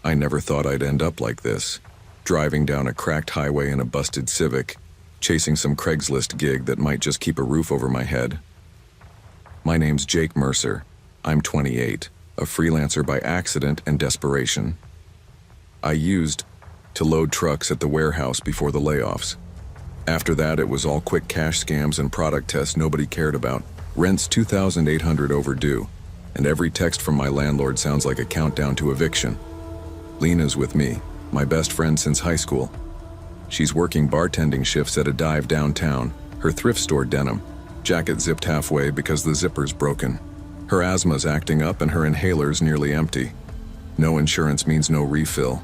I never thought I'd end up like this, driving down a cracked highway in a busted Civic, chasing some Craigslist gig that might just keep a roof over my head. My name's Jake Mercer. I'm 28, a freelancer by accident and desperation. I used to load trucks at the warehouse before the layoffs. After that, it was all quick cash scams and product tests nobody cared about. Rent's $2,800 overdue, and every text from my landlord sounds like a countdown to eviction. Lena's with me, my best friend since high school. She's working bartending shifts at a dive downtown, her thrift store denim, jacket zipped halfway because the zipper's broken. Her asthma's acting up and her inhaler's nearly empty. No insurance means no refill.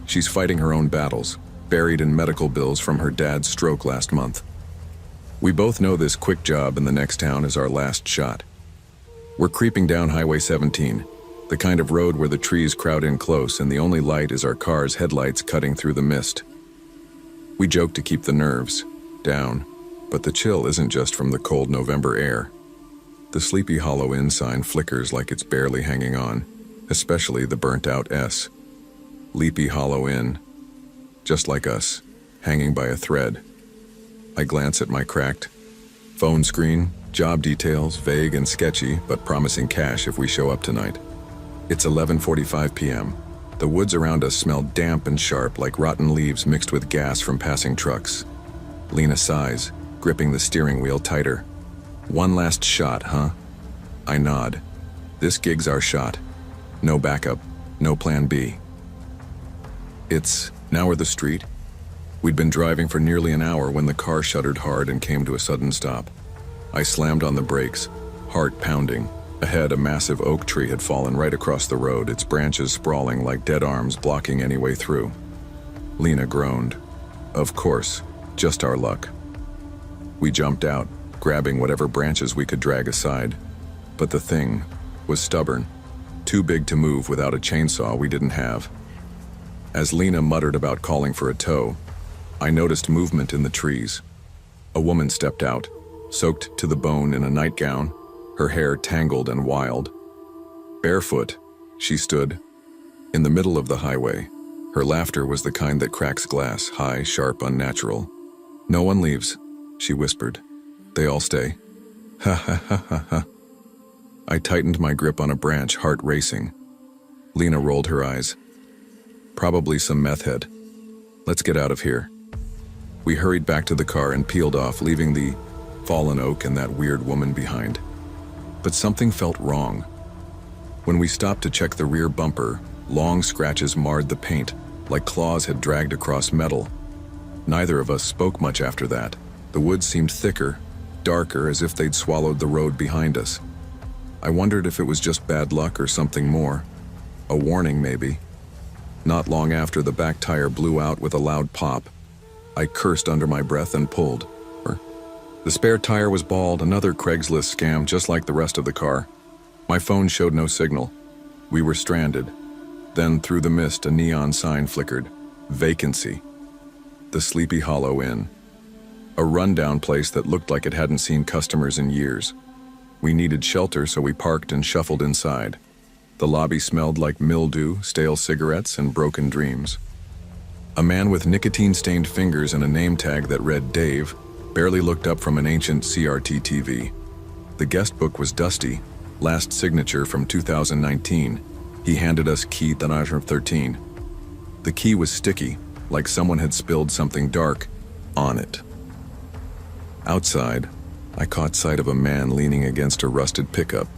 She's fighting her own battles, buried in medical bills from her dad's stroke last month. We both know this quick job in the next town is our last shot. We're creeping down Highway 17, the kind of road where the trees crowd in close and the only light is our car's headlights cutting through the mist. We joke to keep the nerves down, but the chill isn't just from the cold November air. The Sleepy Hollow Inn sign flickers like it's barely hanging on, especially the burnt-out S. Sleepy Hollow Inn, just like us, hanging by a thread. I glance at my cracked phone screen, job details, vague and sketchy, but promising cash if we show up tonight. It's 11:45 p.m. The woods around us smell damp and sharp like rotten leaves mixed with gas from passing trucks. Lena sighs, gripping the steering wheel tighter. One last shot, huh? I nod. This gig's our shot. No backup, no plan B. It's now or the street. We'd been driving for nearly an hour when the car shuddered hard and came to a sudden stop. I slammed on the brakes, heart pounding. Ahead, a massive oak tree had fallen right across the road, its branches sprawling like dead arms blocking any way through. Lena groaned. Of course, just our luck. We jumped out, grabbing whatever branches we could drag aside. But the thing was stubborn, too big to move without a chainsaw we didn't have. As Lena muttered about calling for a tow, I noticed movement in the trees. A woman stepped out, soaked to the bone in a nightgown, her hair tangled and wild. Barefoot, she stood, in the middle of the highway. Her laughter was the kind that cracks glass, high, sharp, unnatural. "No one leaves," she whispered. "They all stay." Ha ha ha ha ha. I tightened my grip on a branch, heart racing. Lena rolled her eyes. "Probably some meth head. Let's get out of here." We hurried back to the car and peeled off, leaving the fallen oak and that weird woman behind. But something felt wrong. When we stopped to check the rear bumper, long scratches marred the paint, like claws had dragged across metal. Neither of us spoke much after that. The woods seemed thicker, darker, as if they'd swallowed the road behind us. I wondered if it was just bad luck or something more. A warning, maybe. Not long after, the back tire blew out with a loud pop. I cursed under my breath and pulled. The spare tire was bald, another Craigslist scam just like the rest of the car. My phone showed no signal. We were stranded. Then, through the mist, a neon sign flickered. Vacancy. The Sleepy Hollow Inn. A rundown place that looked like it hadn't seen customers in years. We needed shelter, so we parked and shuffled inside. The lobby smelled like mildew, stale cigarettes, and broken dreams. A man with nicotine-stained fingers and a name tag that read Dave barely looked up from an ancient CRT TV. The guest book was dusty, last signature from 2019. He handed us key 13. The key was sticky, like someone had spilled something dark on it. Outside, I caught sight of a man leaning against a rusted pickup.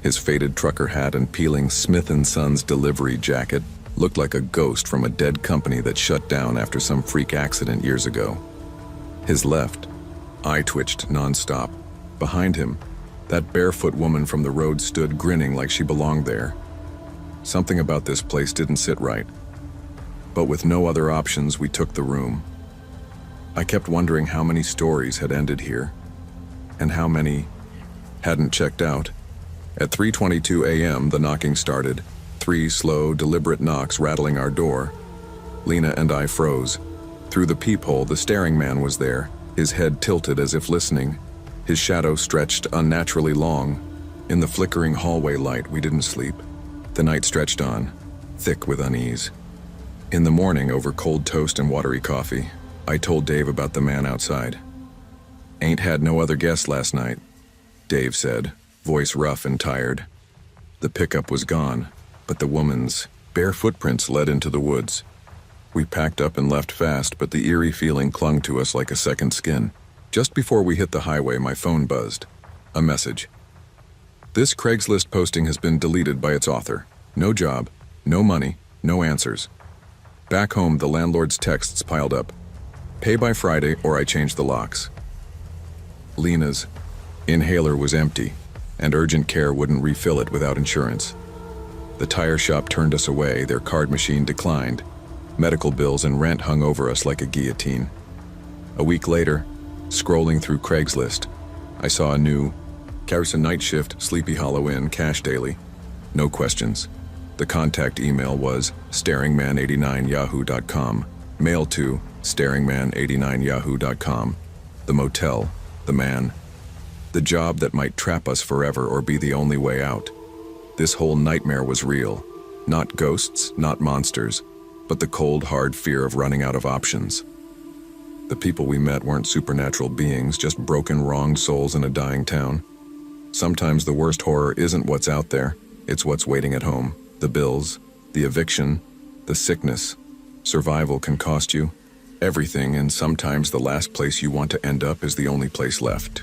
His faded trucker hat and peeling Smith & Son's delivery jacket looked like a ghost from a dead company that shut down after some freak accident years ago. His left eye twitched nonstop. Behind him, that barefoot woman from the road stood grinning like she belonged there. Something about this place didn't sit right. But with no other options, we took the room. I kept wondering how many stories had ended here, and how many hadn't checked out. At 3:22 a.m., the knocking started. 3 slow, deliberate knocks rattling our door. Lena and I froze. Through the peephole, the staring man was there, his head tilted as if listening. His shadow stretched unnaturally long. In the flickering hallway light, we didn't sleep. The night stretched on. thick with unease. In the morning, over cold toast and watery coffee, I told Dave about the man outside. "Ain't had no other guests last night," Dave said, voice rough and tired. The pickup was gone, but the woman's bare footprints led into the woods. We packed up and left fast, but the eerie feeling clung to us like a second skin. Just before we hit the highway, my phone buzzed. A message. "This Craigslist posting has been deleted by its author. No job, no money, no answers." Back home, the landlord's texts piled up. "Pay by Friday or I change the locks." Lena's inhaler was empty, and urgent care wouldn't refill it without insurance. The tire shop turned us away, their card machine declined. Medical bills and rent hung over us like a guillotine. A week later, scrolling through Craigslist, I saw a new Carson night shift, Sleepy Hollow Inn, cash daily. No questions. The contact email was staringman89yahoo.com. Mail to staringman89yahoo.com. The motel, the man. The job that might trap us forever or be the only way out. This whole nightmare was real. Not ghosts, not monsters, but the cold, hard fear of running out of options. The people we met weren't supernatural beings, just broken, wrong souls in a dying town. Sometimes the worst horror isn't what's out there, it's what's waiting at home. The bills, the eviction, the sickness. Survival can cost you everything, and sometimes the last place you want to end up is the only place left.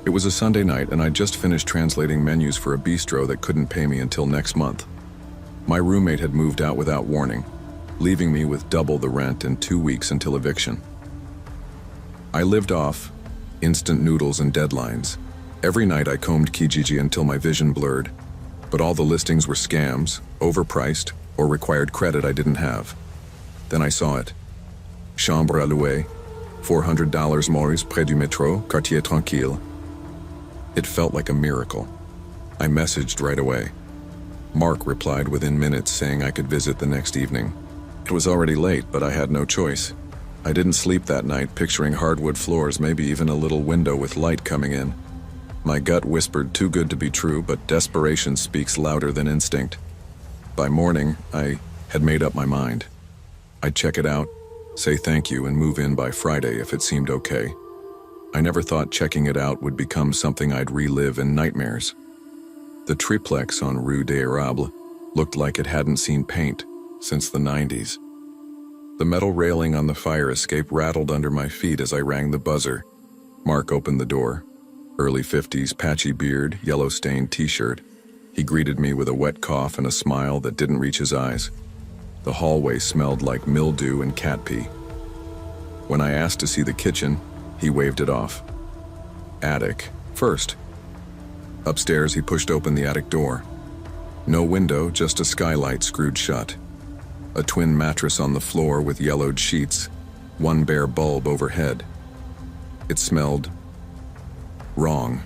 It was a Sunday night, and I'd just finished translating menus for a bistro that couldn't pay me until next month. My roommate had moved out without warning, leaving me with double the rent and 2 weeks until eviction. I lived off instant noodles and deadlines. Every night I combed Kijiji until my vision blurred, but all the listings were scams, overpriced, or required credit I didn't have. Then I saw it. Chambre à louer, $400 Maurice près du métro, quartier tranquille. It felt like a miracle. I messaged right away. Mark replied within minutes saying I could visit the next evening. It was already late, but I had no choice. I didn't sleep that night, picturing hardwood floors, maybe even a little window with light coming in. My gut whispered too good to be true, but desperation speaks louder than instinct. By morning, I had made up my mind. I'd check it out, say thank you, and move in by Friday if it seemed okay. I never thought checking it out would become something I'd relive in nightmares. The triplex on Rue des Érables looked like it hadn't seen paint since the 90s. The metal railing on the fire escape rattled under my feet as I rang the buzzer. Mark opened the door. Early 50s, patchy beard, yellow-stained t-shirt. He greeted me with a wet cough and a smile that didn't reach his eyes. The hallway smelled like mildew and cat pee. When I asked to see the kitchen, he waved it off. Attic, first. Upstairs, he pushed open the attic door. No window, just a skylight screwed shut. A twin mattress on the floor with yellowed sheets, one bare bulb overhead. It smelled wrong.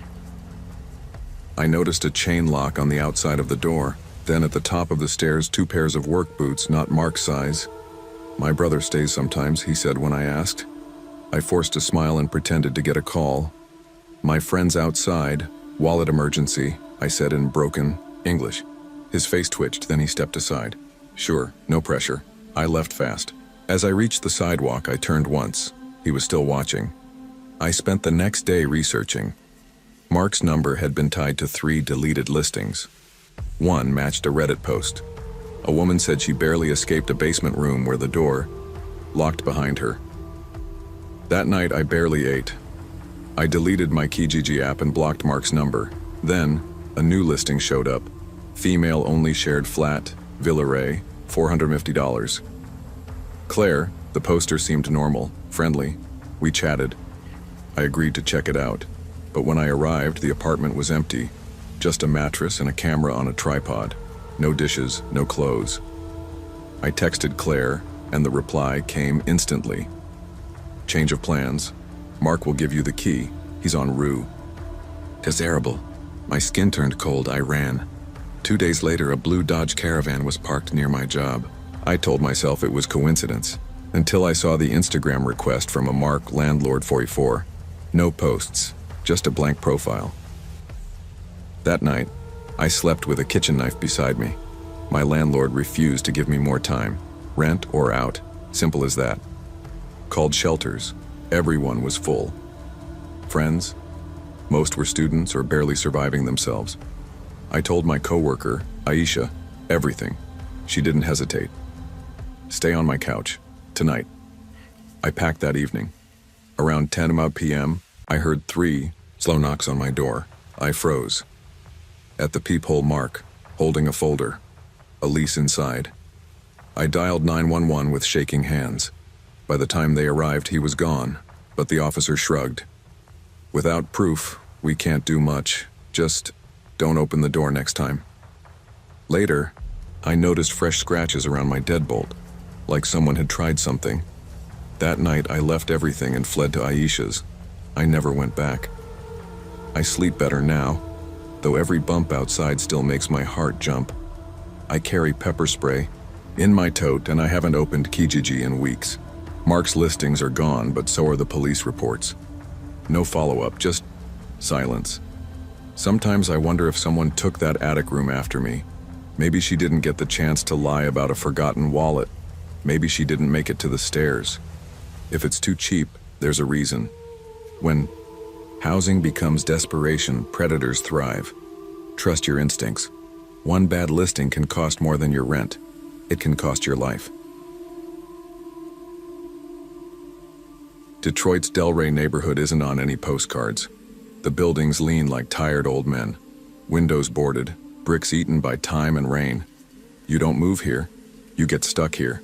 I noticed a chain lock on the outside of the door. Then at the top of the stairs, 2 pairs of work boots, not Mark's size. "My brother stays sometimes," he said when I asked. I forced a smile and pretended to get a call. "My friend's outside. Wallet emergency," I said in broken English. His face twitched, then he stepped aside. "Sure, no pressure." I left fast. As I reached the sidewalk, I turned once. He was still watching. I spent the next day researching. Mark's number had been tied to 3 deleted listings. One matched a Reddit post. A woman said she barely escaped a basement room where the door locked behind her. That night, I barely ate. I deleted my Kijiji app and blocked Mark's number. Then, a new listing showed up. Female-only shared flat, Villeray, $450. Claire, the poster seemed normal, friendly. We chatted. I agreed to check it out. But when I arrived, the apartment was empty. Just a mattress and a camera on a tripod. No dishes, no clothes. I texted Claire, and the reply came instantly. "Change of plans. Mark will give you the key. He's on Rue des Érables." My skin turned cold. I ran. 2 days later, a blue Dodge Caravan was parked near my job. I told myself it was coincidence, until I saw the Instagram request from a Mark Landlord 44. No posts, just a blank profile. That night, I slept with a kitchen knife beside me. My landlord refused to give me more time. Rent or out. Simple as that. Called shelters. Everyone was full. Friends? Most were students or barely surviving themselves. I told my coworker, Aisha, everything. She didn't hesitate. Stay on my couch. Tonight. I packed that evening. Around 10 p.m., I heard 3 slow knocks on my door. I froze. At the peephole mark, holding a folder. A lease inside. I dialed 911 with shaking hands. By the time they arrived, he was gone, but the officer shrugged. Without proof, we can't do much. Just don't open the door next time. Later, I noticed fresh scratches around my deadbolt, like someone had tried something. That night, I left everything and fled to Aisha's. I never went back. I sleep better now, though every bump outside still makes my heart jump. I carry pepper spray in my tote, and I haven't opened Kijiji in weeks. Mark's listings are gone, but so are the police reports. No follow-up, just silence. Sometimes I wonder if someone took that attic room after me. Maybe she didn't get the chance to lie about a forgotten wallet. Maybe she didn't make it to the stairs. If it's too cheap, there's a reason. When housing becomes desperation, predators thrive. Trust your instincts. One bad listing can cost more than your rent. It can cost your life. Detroit's Delray neighborhood isn't on any postcards. The buildings lean like tired old men. Windows boarded, bricks eaten by time and rain. You don't move here, you get stuck here.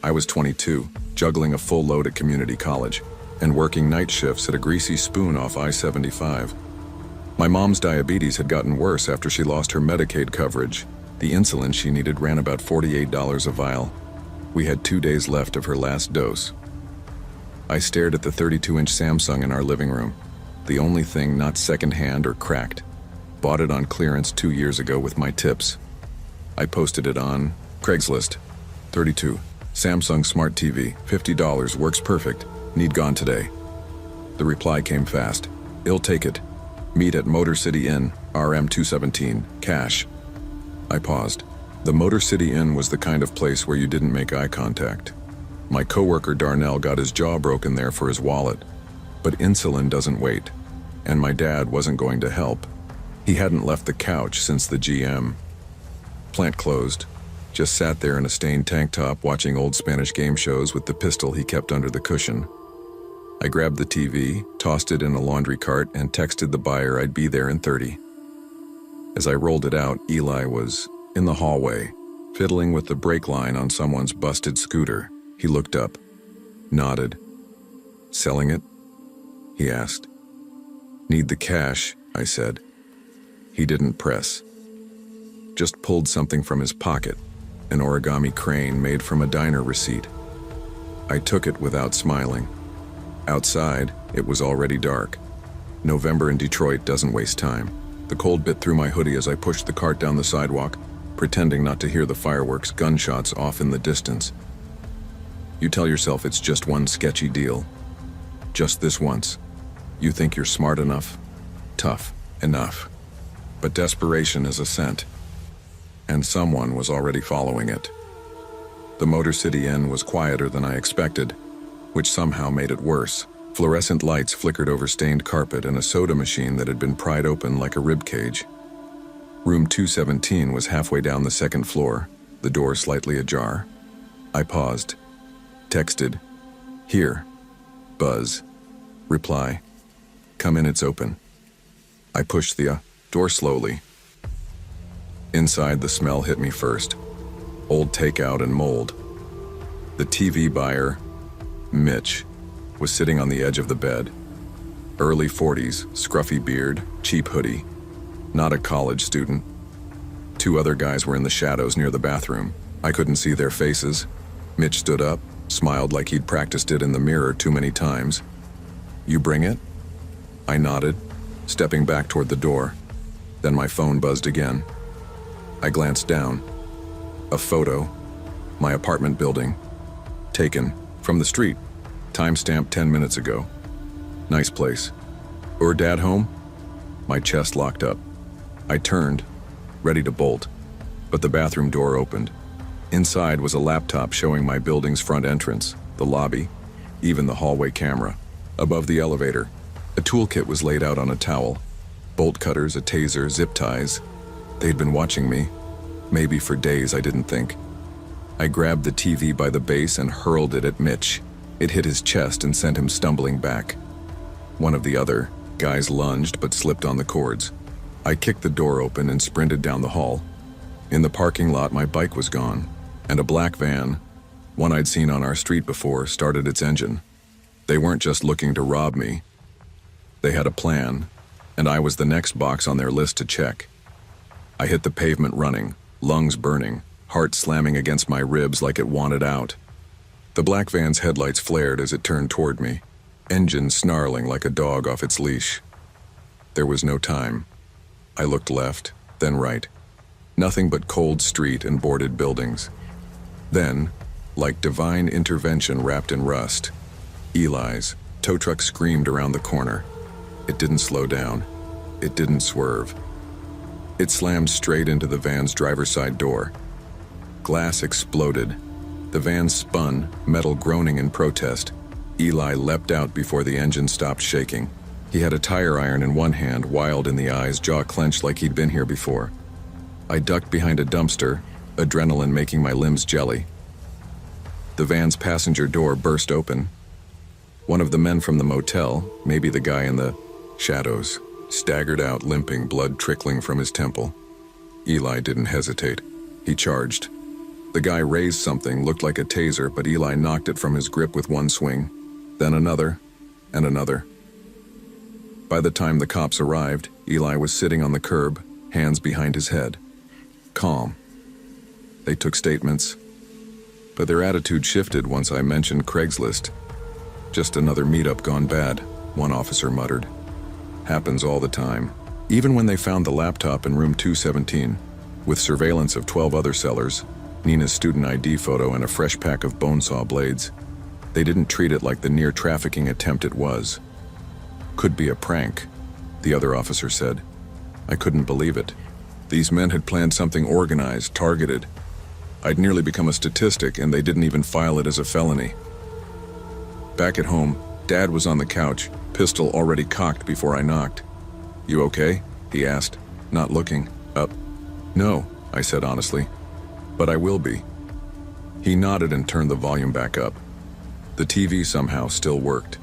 I was 22, juggling a full load at community college, and working night shifts at a greasy spoon off I-75. My mom's diabetes had gotten worse after she lost her Medicaid coverage. The insulin she needed ran about $48 a vial. We had 2 days left of her last dose. I stared at the 32-inch Samsung in our living room, the only thing not secondhand or cracked. Bought it on clearance 2 years ago with my tips. I posted it on Craigslist. 32. Samsung Smart TV, $50, works perfect, need gone today. The reply came fast. I'll take it. Meet at Motor City Inn, RM 217, cash. I paused. The Motor City Inn was the kind of place where you didn't make eye contact. My coworker Darnell got his jaw broken there for his wallet. But insulin doesn't wait, and my dad wasn't going to help. He hadn't left the couch since the GM. Plant closed. Just sat there in a stained tank top watching old Spanish game shows with the pistol he kept under the cushion. I grabbed the TV, tossed it in a laundry cart, and texted the buyer I'd be there in 30. As I rolled it out, Eli was in the hallway, fiddling with the brake line on someone's busted scooter. He looked up, nodded. Selling it? He asked. Need the cash, I said. He didn't press. Just pulled something from his pocket, an origami crane made from a diner receipt. I took it without smiling. Outside, it was already dark. November in Detroit doesn't waste time. The cold bit through my hoodie as I pushed the cart down the sidewalk, pretending not to hear the fireworks, gunshots off in the distance. You tell yourself it's just one sketchy deal. Just this once. You think you're smart enough, tough enough. But desperation is a scent, and someone was already following it. The Motor City Inn was quieter than I expected, which somehow made it worse. Fluorescent lights flickered over stained carpet and a soda machine that had been pried open like a rib cage. Room 217 was halfway down the second floor, the door slightly ajar. I paused. Texted, "Here." Buzz. Reply, "Come in, it's open." I pushed the door slowly. Inside, the smell hit me first. Old takeout and mold. The TV buyer, Mitch, was sitting on the edge of the bed. Early 40s, scruffy beard, cheap hoodie. Not a college student. 2 other guys were in the shadows near the bathroom. I couldn't see their faces. Mitch stood up, smiled like he'd practiced it in the mirror too many times. "You bring it?" I nodded, stepping back toward the door. Then my phone buzzed again. I glanced down. A photo. My apartment building. Taken. From the street. Timestamp 10 minutes ago. Nice place. "Or Dad home?" My chest locked up. I turned, ready to bolt. But the bathroom door opened. Inside was a laptop showing my building's front entrance, the lobby, even the hallway camera. Above the elevator, a toolkit was laid out on a towel. Bolt cutters, a taser, zip ties. They'd been watching me. Maybe for days, I didn't think. I grabbed the TV by the base and hurled it at Mitch. It hit his chest and sent him stumbling back. One of the other guys lunged but slipped on the cords. I kicked the door open and sprinted down the hall. In the parking lot, my bike was gone, and a black van, one I'd seen on our street before, started its engine. They weren't just looking to rob me. They had a plan, and I was the next box on their list to check. I hit the pavement running, lungs burning, heart slamming against my ribs like it wanted out. The black van's headlights flared as it turned toward me, engine snarling like a dog off its leash. There was no time. I looked left, then right. Nothing but cold street and boarded buildings. Then, like divine intervention wrapped in rust, Eli's tow truck screamed around the corner. It didn't slow down. It didn't swerve. It slammed straight into the van's driver's side door. Glass exploded. The van spun, metal groaning in protest. Eli leapt out before the engine stopped shaking. He had a tire iron in one hand, wild in the eyes, jaw clenched like he'd been here before. I ducked behind a dumpster, adrenaline making my limbs jelly. The van's passenger door burst open. One of the men from the motel, maybe the guy in the shadows, staggered out, limping, blood trickling from his temple. Eli didn't hesitate. He charged. The guy raised something, looked like a taser, but Eli knocked it from his grip with one swing, then another, and another. By the time the cops arrived, Eli was sitting on the curb, hands behind his head. Calm. They took statements, but their attitude shifted once I mentioned Craigslist. Just another meetup gone bad, one officer muttered. Happens all the time. Even when they found the laptop in room 217, with surveillance of 12 other sellers, Nina's student ID photo and a fresh pack of bone saw blades, they didn't treat it like the near trafficking attempt it was. Could be a prank, the other officer said. I couldn't believe it. These men had planned something organized, targeted. I'd nearly become a statistic, and they didn't even file it as a felony. Back at home, Dad was on the couch, pistol already cocked before I knocked. You okay? He asked, not looking up. No, I said honestly, but I will be. He nodded and turned the volume back up. The TV somehow still worked.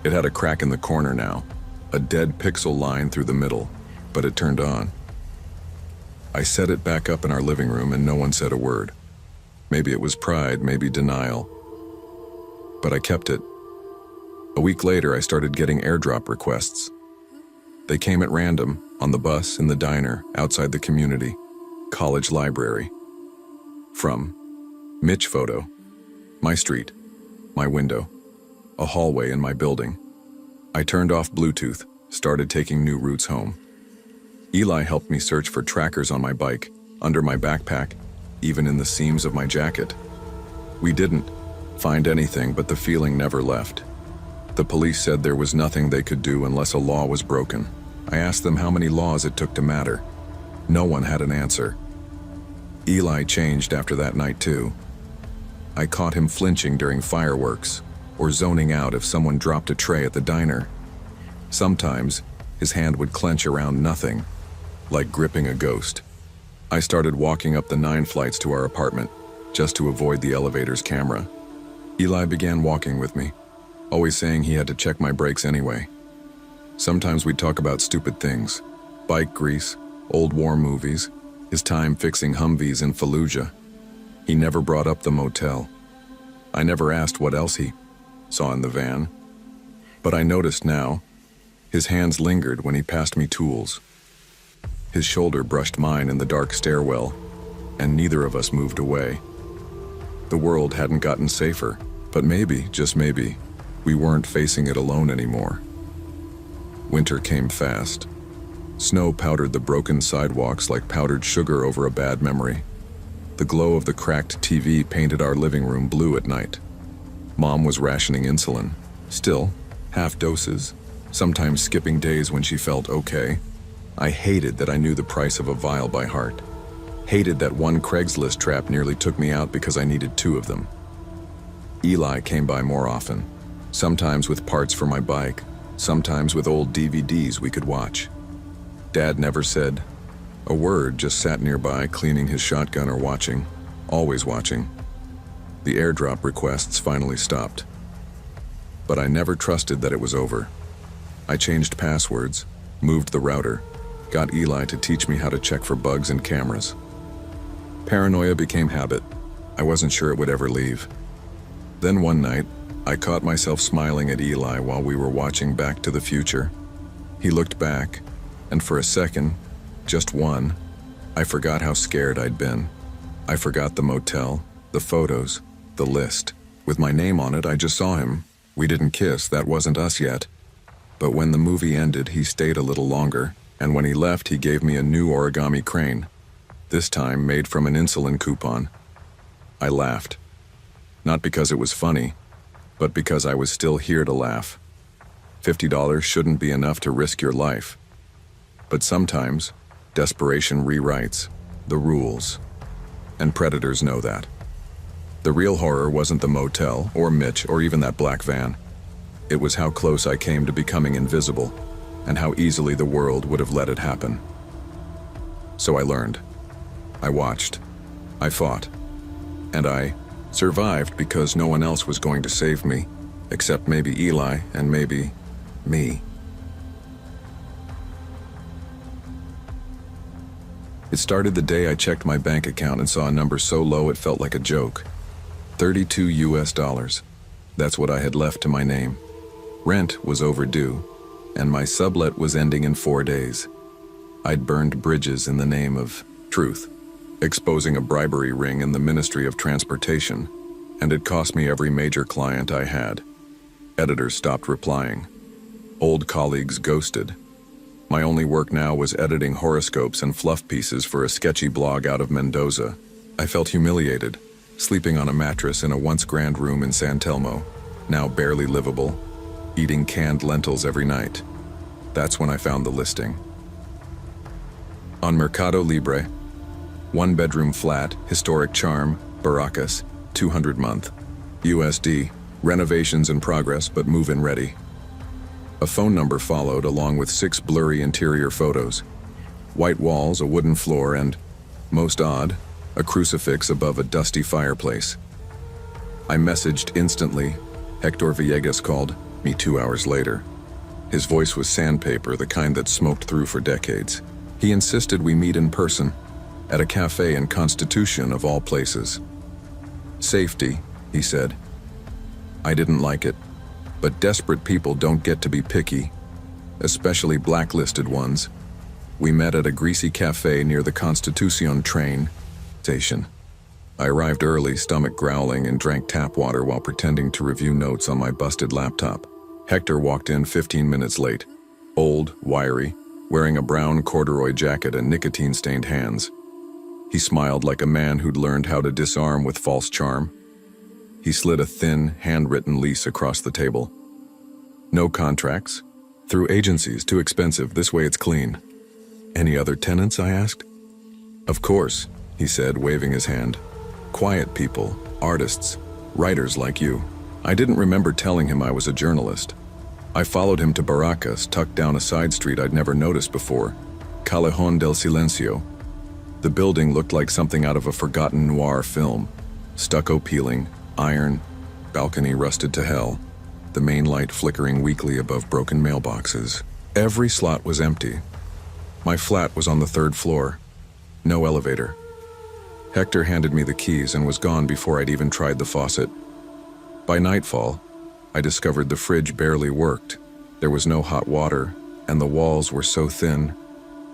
It had a crack in the corner now, a dead pixel line through the middle, but it turned on. I set it back up in our living room and no one said a word. Maybe it was pride, maybe denial. But I kept it. A week later, I started getting airdrop requests. They came at random, on the bus, in the diner, outside the community, college library. From Mitch photo, my street, my window, a hallway in my building. I turned off Bluetooth, started taking new routes home. Eli helped me search for trackers on my bike, under my backpack, even in the seams of my jacket. We didn't find anything, but the feeling never left. The police said there was nothing they could do unless a law was broken. I asked them how many laws it took to matter. No one had an answer. Eli changed after that night too. I caught him flinching during fireworks, or zoning out if someone dropped a tray at the diner. Sometimes, his hand would clench around nothing, like gripping a ghost. I started walking up the 9 flights to our apartment, just to avoid the elevator's camera. Eli began walking with me, always saying he had to check my brakes anyway. Sometimes we'd talk about stupid things, bike grease, old war movies, his time fixing Humvees in Fallujah. He never brought up the motel. I never asked what else he saw in the van. But I noticed now, his hands lingered when he passed me tools. His shoulder brushed mine in the dark stairwell, and neither of us moved away. The world hadn't gotten safer, but maybe, just maybe, we weren't facing it alone anymore. Winter came fast. Snow powdered the broken sidewalks like powdered sugar over a bad memory. The glow of the cracked TV painted our living room blue at night. Mom was rationing insulin. Still, half doses, sometimes skipping days when she felt okay. I hated that I knew the price of a vial by heart. Hated that one Craigslist trap nearly took me out because I needed two of them. Eli came by more often, sometimes with parts for my bike, sometimes with old DVDs we could watch. Dad never said a word, just sat nearby cleaning his shotgun or watching, always watching. The airdrop requests finally stopped. But I never trusted that it was over. I changed passwords, moved the router, got Eli to teach me how to check for bugs in cameras. Paranoia became habit. I wasn't sure it would ever leave. Then one night, I caught myself smiling at Eli while we were watching Back to the Future. He looked back, and for a second, just one, I forgot how scared I'd been. I forgot the motel, the photos, the list. With my name on it, I just saw him. We didn't kiss, that wasn't us yet. But when the movie ended, he stayed a little longer, and when he left, he gave me a new origami crane, this time made from an insulin coupon. I laughed. Not because it was funny, but because I was still here to laugh. $50 shouldn't be enough to risk your life. But sometimes, desperation rewrites the rules. And predators know that. The real horror wasn't the motel, or Mitch, or even that black van. It was how close I came to becoming invisible, and how easily the world would have let it happen. So I learned. I watched. I fought. And I survived because no one else was going to save me, except maybe Eli and maybe me. It started the day I checked my bank account and saw a number so low it felt like a joke. $32. That's what I had left to my name. Rent was overdue, and my sublet was ending in 4 days. I'd burned bridges in the name of truth, exposing a bribery ring in the Ministry of Transportation, and it cost me every major client I had. Editors stopped replying. Old colleagues ghosted. My only work now was editing horoscopes and fluff pieces for a sketchy blog out of Mendoza. I felt humiliated, sleeping on a mattress in a once grand room in San Telmo, now barely livable, eating canned lentils every night. That's when I found the listing. On Mercado Libre, 1-bedroom flat, historic charm, Baracas, 200 month, USD, renovations in progress but move-in ready. A phone number followed along with 6 blurry interior photos. White walls, a wooden floor, and, most odd, a crucifix above a dusty fireplace. I messaged instantly. Hector Villegas called me 2 hours later. His voice was sandpaper, the kind that smoked through for decades. He insisted we meet in person, at a cafe in Constitution of all places. Safety, he said. I didn't like it. But desperate people don't get to be picky, especially blacklisted ones. We met at a greasy cafe near the Constitucion train station. I arrived early, stomach growling, and drank tap water while pretending to review notes on my busted laptop. Hector walked in 15 minutes late, old, wiry, wearing a brown corduroy jacket and nicotine-stained hands. He smiled like a man who'd learned how to disarm with false charm. He slid a thin, handwritten lease across the table. No contracts. Through agencies, too expensive, this way it's clean. Any other tenants, I asked? Of course, he said, waving his hand. Quiet people, artists, writers like you. I didn't remember telling him I was a journalist. I followed him to Baracas, tucked down a side street I'd never noticed before, Callejón del Silencio. The building looked like something out of a forgotten noir film. Stucco peeling, iron, balcony rusted to hell, the main light flickering weakly above broken mailboxes. Every slot was empty. My flat was on the 3rd floor. No elevator. Hector handed me the keys and was gone before I'd even tried the faucet. By nightfall, I discovered the fridge barely worked. There was no hot water, and the walls were so thin,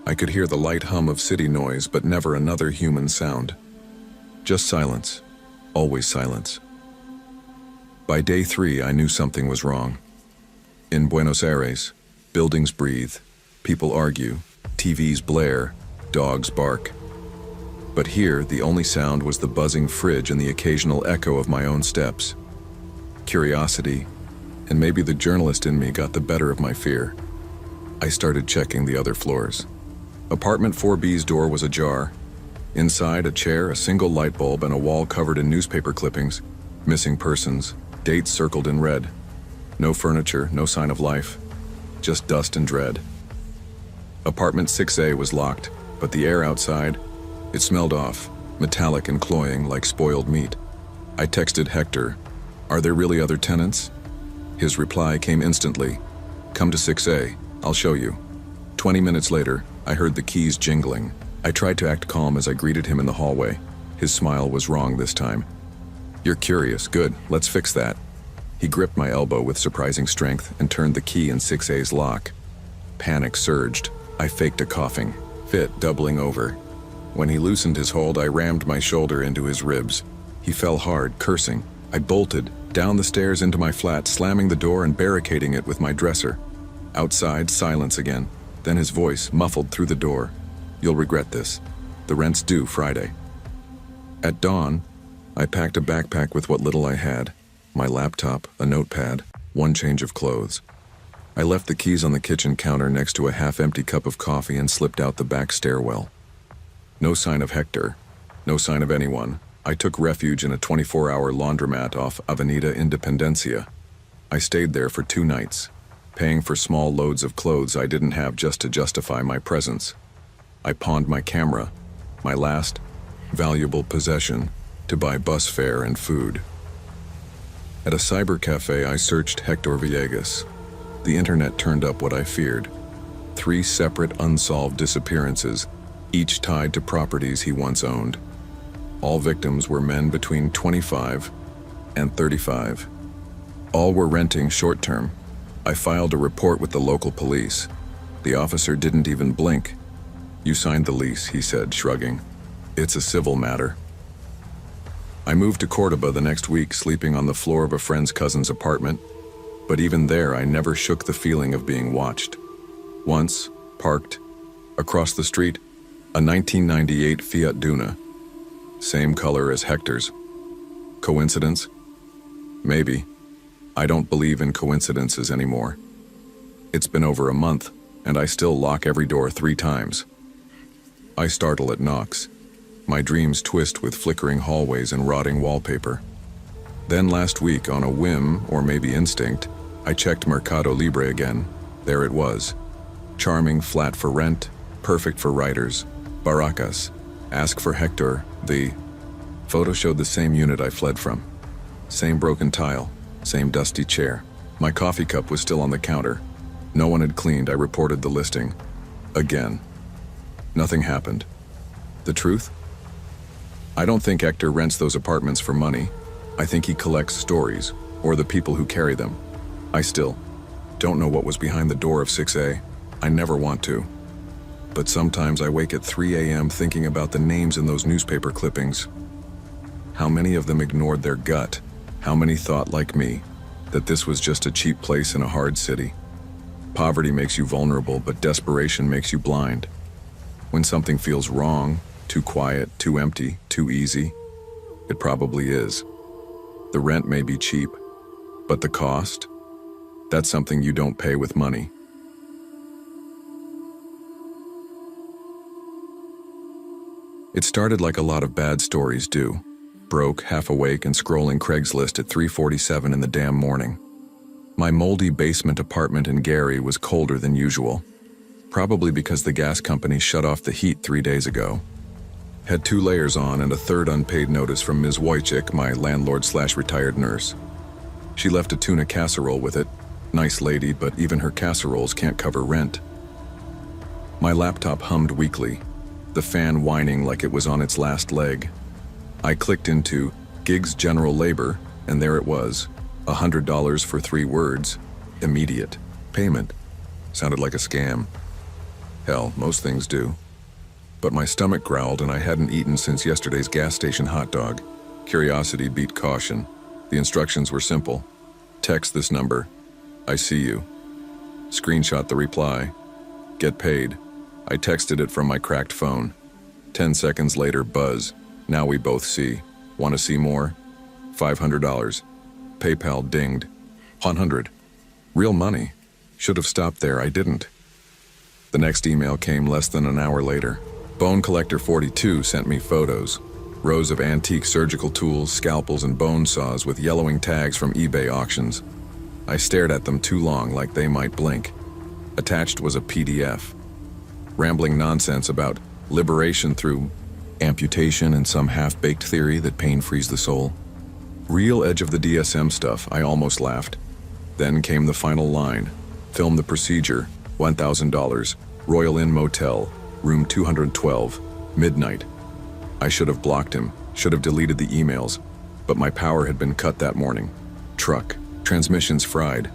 I could hear the light hum of city noise, but never another human sound. Just silence. Always silence. By day 3, I knew something was wrong. In Buenos Aires, buildings breathe, people argue, TVs blare, dogs bark. But here, the only sound was the buzzing fridge and the occasional echo of my own steps. Curiosity, and maybe the journalist in me got the better of my fear. I started checking the other floors. Apartment 4B's door was ajar. Inside, a chair, a single light bulb, and a wall covered in newspaper clippings. Missing persons, dates circled in red. No furniture, no sign of life. Just dust and dread. Apartment 6A was locked, but the air outside, it smelled off, metallic and cloying like spoiled meat. I texted Hector, "Are there really other tenants?" His reply came instantly, "Come to 6A, I'll show you." 20 minutes later, I heard the keys jingling. I tried to act calm as I greeted him in the hallway. His smile was wrong this time. "You're curious, good, let's fix that." He gripped my elbow with surprising strength and turned the key in 6A's lock. Panic surged. I faked a coughing fit, doubling over. When he loosened his hold, I rammed my shoulder into his ribs. He fell hard, cursing. I bolted, down the stairs into my flat, slamming the door and barricading it with my dresser. Outside, silence again. Then his voice, muffled through the door. "You'll regret this. The rent's due Friday." At dawn, I packed a backpack with what little I had. My laptop, a notepad, one change of clothes. I left the keys on the kitchen counter next to a half-empty cup of coffee and slipped out the back stairwell. No sign of Hector. No sign of anyone. I took refuge in a 24-hour laundromat off Avenida Independencia. I stayed there for 2 nights, paying for small loads of clothes I didn't have just to justify my presence. I pawned my camera, my last valuable possession, to buy bus fare and food. At a cyber cafe, I searched Hector Villegas. The internet turned up what I feared. 3 separate unsolved disappearances, each tied to properties he once owned. All victims were men between 25 and 35. All were renting short-term. I filed a report with the local police. The officer didn't even blink. "You signed the lease," he said, shrugging. "It's a civil matter." I moved to Cordoba the next week, sleeping on the floor of a friend's cousin's apartment. But even there, I never shook the feeling of being watched. Once, parked, across the street, a 1998 Fiat Duna. Same color as Hector's. Coincidence? Maybe. I don't believe in coincidences anymore. It's been over a month, and I still lock every door 3 times. I startle at knocks. My dreams twist with flickering hallways and rotting wallpaper. Then last week, on a whim, or maybe instinct, I checked Mercado Libre again. There it was. Charming flat for rent, perfect for writers. Barracas. Ask for Hector. The photo showed the same unit I fled from. Same broken tile, same dusty chair. My coffee cup was still on the counter. No one had cleaned. I reported the listing. Again. Nothing happened. The truth? I don't think Hector rents those apartments for money. I think he collects stories, or the people who carry them. I still don't know what was behind the door of 6A. I never want to. But sometimes I wake at 3 a.m. thinking about the names in those newspaper clippings. How many of them ignored their gut? How many thought, like me, that this was just a cheap place in a hard city? Poverty makes you vulnerable, but desperation makes you blind. When something feels wrong, too quiet, too empty, too easy, it probably is. The rent may be cheap, but the cost? That's something you don't pay with money. It started like a lot of bad stories do. Broke, half awake, and scrolling Craigslist at 3:47 in the damn morning. My moldy basement apartment in Gary was colder than usual, probably because the gas company shut off the heat 3 days ago. Had 2 layers on and a 3rd unpaid notice from Ms. Wojcik, my landlord/retired nurse. She left a tuna casserole with it. Nice lady, but even her casseroles can't cover rent. My laptop hummed weakly, the fan whining like it was on its last leg. I clicked into Gigs General Labor, and there it was, $100 for 3 words, immediate payment. Sounded like a scam. Hell, most things do. But my stomach growled and I hadn't eaten since yesterday's gas station hot dog. Curiosity beat caution. The instructions were simple. Text this number. I see you. Screenshot the reply. Get paid. I texted it from my cracked phone. 10 seconds later, buzz. Now we both see. Want to see more? $500. PayPal dinged. 100. Real money. Should have stopped there, I didn't. The next email came less than an hour later. Bone Collector 42 sent me photos. Rows of antique surgical tools, scalpels, and bone saws with yellowing tags from eBay auctions. I stared at them too long, like they might blink. Attached was a PDF. Rambling nonsense about liberation through amputation and some half-baked theory that pain frees the soul. Real edge of the DSM stuff, I almost laughed. Then came the final line. Film the procedure, $1,000, Royal Inn Motel, room 212, midnight. I should have blocked him, should have deleted the emails, but my power had been cut that morning. Truck, transmissions fried.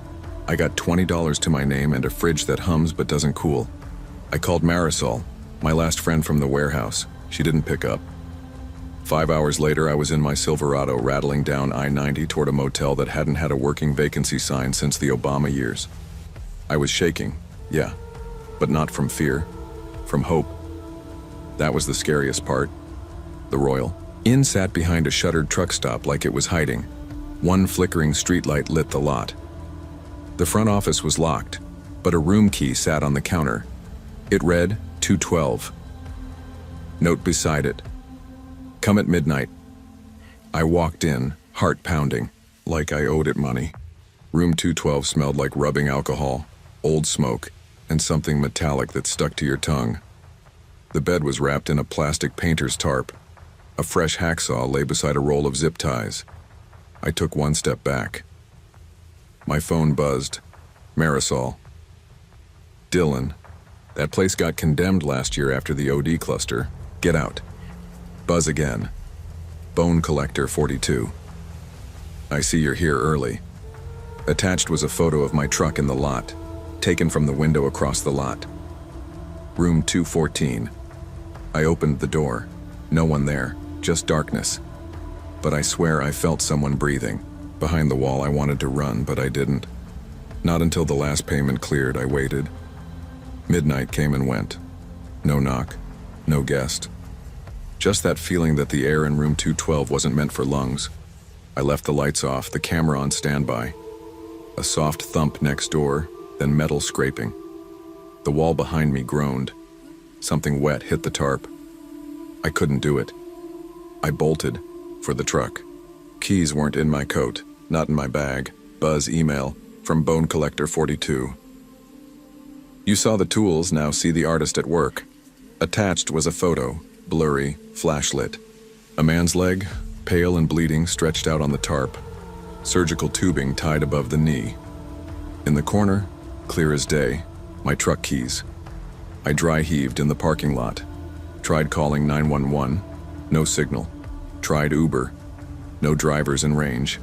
I got $20 to my name and a fridge that hums but doesn't cool. I called Marisol, my last friend from the warehouse. She didn't pick up. 5 hours later, I was in my Silverado rattling down I-90 toward a motel that hadn't had a working vacancy sign since the Obama years. I was shaking, yeah, but not from fear, from hope. That was the scariest part. The Royal Inn sat behind a shuttered truck stop like it was hiding. One flickering streetlight lit the lot. The front office was locked, but a room key sat on the counter. It read 212. Note beside it, come at midnight. I walked in, heart pounding, like I owed it money. Room 212 smelled like rubbing alcohol, old smoke, and something metallic that stuck to your tongue. The bed was wrapped in a plastic painter's tarp. A fresh hacksaw lay beside a roll of zip ties. I took one step back. My phone buzzed. Marisol. Dylan. That place got condemned last year after the OD cluster. Get out. Buzz again. Bone Collector 42. I see you're here early. Attached was a photo of my truck in the lot, taken from the window across the lot. Room 214. I opened the door. No one there, just darkness. But I swear I felt someone breathing. Behind the wall I wanted to run, but I didn't. Not until the last payment cleared, I waited. Midnight came and went. No knock, no guest. Just that feeling that the air in room 212 wasn't meant for lungs. I left the lights off, the camera on standby. A soft thump next door, then metal scraping. The wall behind me groaned. Something wet hit the tarp. I couldn't do it. I bolted for the truck. Keys weren't in my coat, not in my bag. Buzz email from Bone Collector 42. You saw the tools, now see the artist at work. Attached was a photo, blurry, flashlit. A man's leg, pale and bleeding, stretched out on the tarp. Surgical tubing tied above the knee. In the corner, clear as day, my truck keys. I dry heaved in the parking lot. Tried calling 911, no signal. Tried Uber, no drivers in range.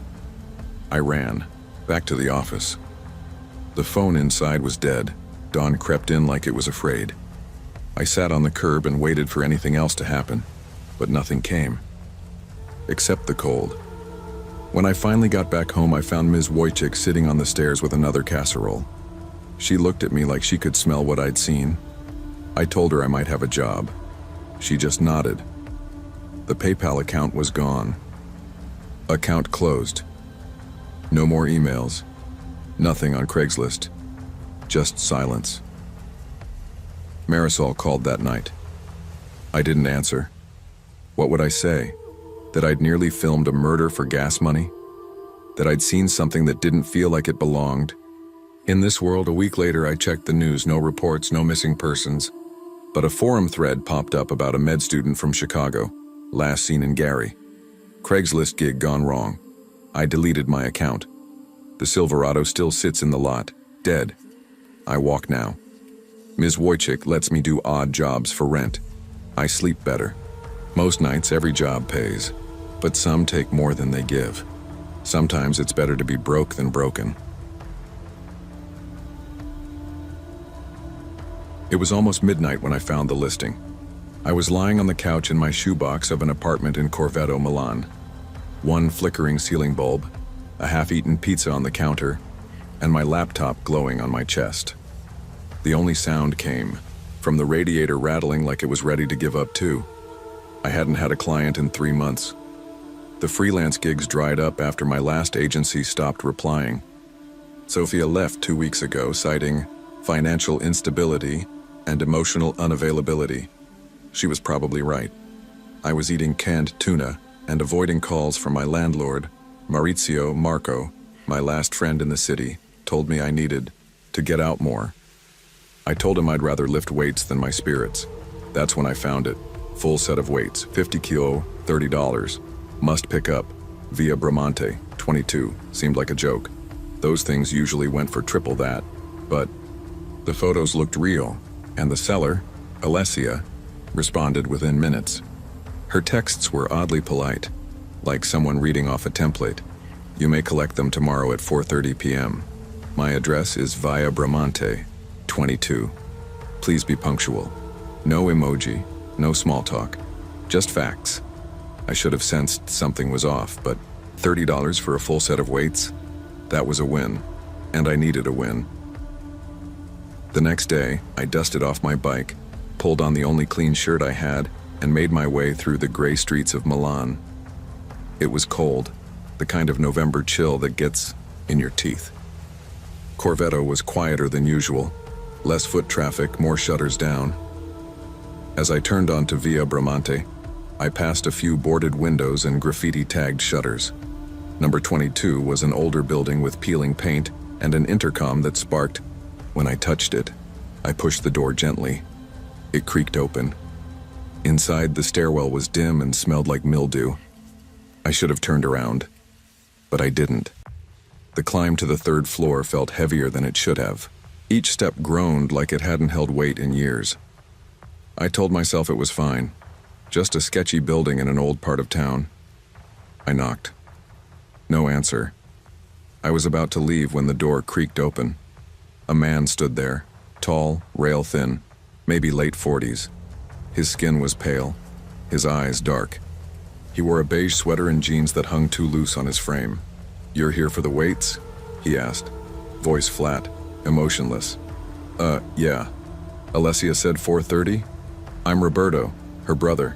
I ran, back to the office. The phone inside was dead. Dawn crept in like it was afraid. I sat on the curb and waited for anything else to happen, but nothing came. Except the cold. When I finally got back home, I found Ms. Wojcik sitting on the stairs with another casserole. She looked at me like she could smell what I'd seen. I told her I might have a job. She just nodded. The PayPal account was gone. Account closed. No more emails. Nothing on Craigslist. Just silence. Marisol called that night. I didn't answer. What would I say? That I'd nearly filmed a murder for gas money? That I'd seen something that didn't feel like it belonged? In this world, a week later, I checked the news, no reports, no missing persons. But a forum thread popped up about a med student from Chicago, last seen in Gary. Craigslist gig gone wrong. I deleted my account. The Silverado still sits in the lot, dead. I walk now. Ms. Wojcik lets me do odd jobs for rent. I sleep better. Most nights, every job pays, but some take more than they give. Sometimes it's better to be broke than broken. It was almost midnight when I found the listing. I was lying on the couch in my shoebox of an apartment in Corvetto, Milan. One flickering ceiling bulb, a half-eaten pizza on the counter, and my laptop glowing on my chest. The only sound came from the radiator rattling like it was ready to give up too. I hadn't had a client in 3 months. The freelance gigs dried up after my last agency stopped replying. Sophia left 2 weeks ago, citing financial instability and emotional unavailability. She was probably right. I was eating canned tuna and avoiding calls from my landlord, Maurizio Marco, my last friend in the city, told me I needed to get out more. I told him I'd rather lift weights than my spirits. That's when I found it. Full set of weights, 50 kilo, $30. Must pick up, via Bramante, 22. Seemed like a joke. Those things usually went for triple that. But the photos looked real, and the seller, Alessia, responded within minutes. Her texts were oddly polite, like someone reading off a template. You may collect them tomorrow at 4:30 p.m. My address is via Bramante, 22. Please be punctual. No emoji, no small talk, just facts. I should have sensed something was off, but $30 for a full set of weights? That was a win, and I needed a win. The next day, I dusted off my bike, pulled on the only clean shirt I had, and made my way through the gray streets of Milan. It was cold, the kind of November chill that gets in your teeth. Corvetto was quieter than usual, less foot traffic, more shutters down. As I turned onto Via Bramante, I passed a few boarded windows and graffiti-tagged shutters. Number 22 was an older building with peeling paint and an intercom that sparked. When I touched it, I pushed the door gently. It creaked open. Inside, the stairwell was dim and smelled like mildew. I should have turned around, but I didn't. The climb to the third floor felt heavier than it should have. Each step groaned like it hadn't held weight in years. I told myself it was fine, just a sketchy building in an old part of town. I knocked. No answer. I was about to leave when the door creaked open. A man stood there, tall, rail-thin, maybe late 40s. His skin was pale, his eyes dark. He wore a beige sweater and jeans that hung too loose on his frame. "You're here for the weights?" he asked, voice flat, emotionless. Yeah. Alessia said 4:30? I'm Roberto, her brother.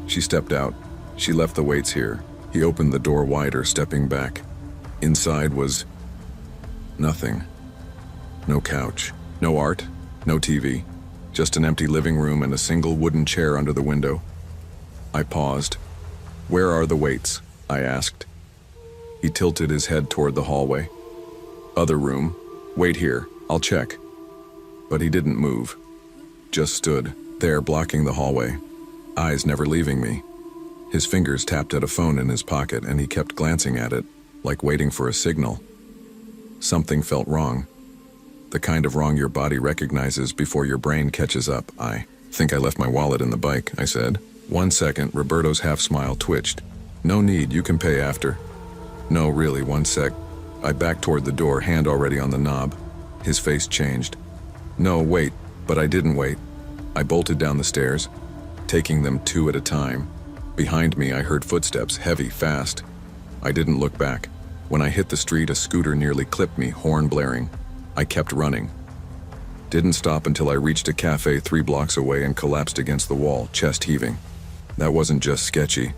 She stepped out. She left the weights here. He opened the door wider, stepping back. Inside was nothing. No couch, no art, no TV. Just an empty living room and a single wooden chair under the window. I paused. "Where are the weights?" I asked. He tilted his head toward the hallway. "Other room. Wait here, I'll check." But he didn't move. Just stood there, blocking the hallway, eyes never leaving me. His fingers tapped at a phone in his pocket, and he kept glancing at it, like waiting for a signal. Something felt wrong. The kind of wrong your body recognizes before your brain catches up. "I think I left my wallet in the bike," I said. "1 second, Roberto's half-smile twitched. "No need, you can pay after." "No, really, 1 sec." I backed toward the door, hand already on the knob. His face changed. "No, wait," but I didn't wait. I bolted down the stairs, taking them 2 at a time. Behind me, I heard footsteps, heavy, fast. I didn't look back. When I hit the street, a scooter nearly clipped me, horn blaring. I kept running. Didn't stop until I reached a cafe 3 blocks away and collapsed against the wall, chest heaving. That wasn't just sketchy.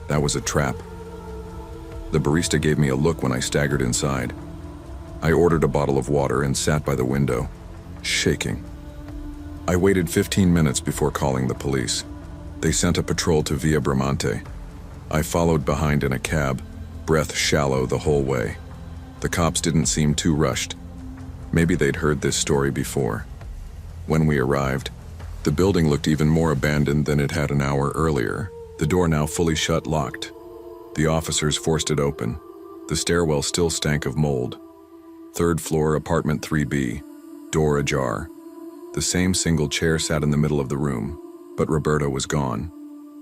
That was a trap. The barista gave me a look when I staggered inside. I ordered a bottle of water and sat by the window, shaking. I waited 15 minutes before calling the police. They sent a patrol to Via Bramante. I followed behind in a cab, breath shallow the whole way. The cops didn't seem too rushed. Maybe they'd heard this story before. When we arrived, the building looked even more abandoned than it had an hour earlier, the door now fully shut, locked. The officers forced it open. The stairwell still stank of mold. 3rd floor, apartment 3B, door ajar. The same single chair sat in the middle of the room, but Roberto was gone.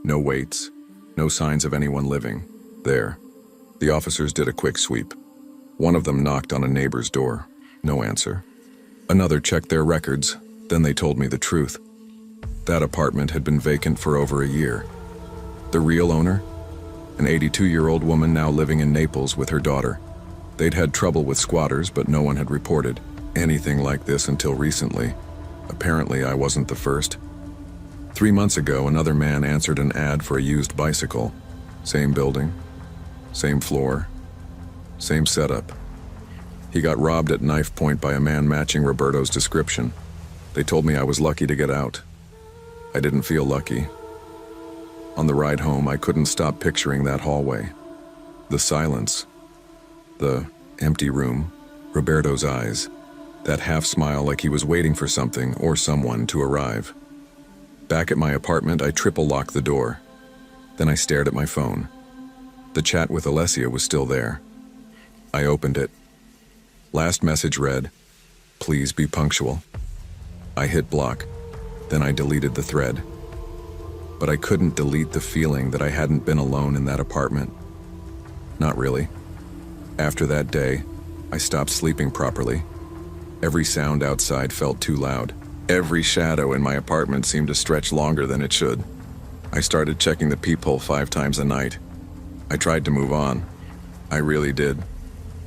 No weights, no signs of anyone living there. The officers did a quick sweep. One of them knocked on a neighbor's door. No answer. Another checked their records, then they told me the truth. That apartment had been vacant for over a year. The real owner? An 82-year-old woman now living in Naples with her daughter. They'd had trouble with squatters, but no one had reported anything like this until recently. Apparently, I wasn't the first. 3 months ago, another man answered an ad for a used bicycle. Same building, same floor, same setup. He got robbed at knife point by a man matching Roberto's description. They told me I was lucky to get out. I didn't feel lucky. On the ride home, I couldn't stop picturing that hallway. The silence. The empty room. Roberto's eyes. That half smile like he was waiting for something or someone to arrive. Back at my apartment, I triple-locked the door. Then I stared at my phone. The chat with Alessia was still there. I opened it. Last message read, "Please be punctual." I hit block. Then I deleted the thread. But I couldn't delete the feeling that I hadn't been alone in that apartment. Not really. After that day, I stopped sleeping properly. Every sound outside felt too loud. Every shadow in my apartment seemed to stretch longer than it should. I started checking the peephole 5 times a night. I tried to move on. I really did.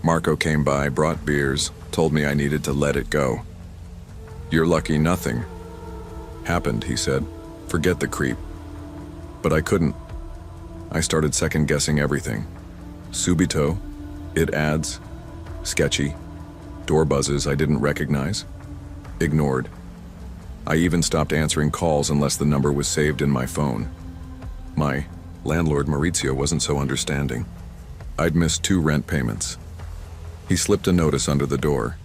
Marco came by, brought beers, told me I needed to let it go. "You're lucky nothing happened," he said. "Forget the creep." But I couldn't. I started second-guessing everything. Subito, it ads, sketchy, door buzzes I didn't recognize, ignored. I even stopped answering calls unless the number was saved in my phone. My landlord Maurizio wasn't so understanding. I'd missed 2 rent payments. He slipped a notice under the door.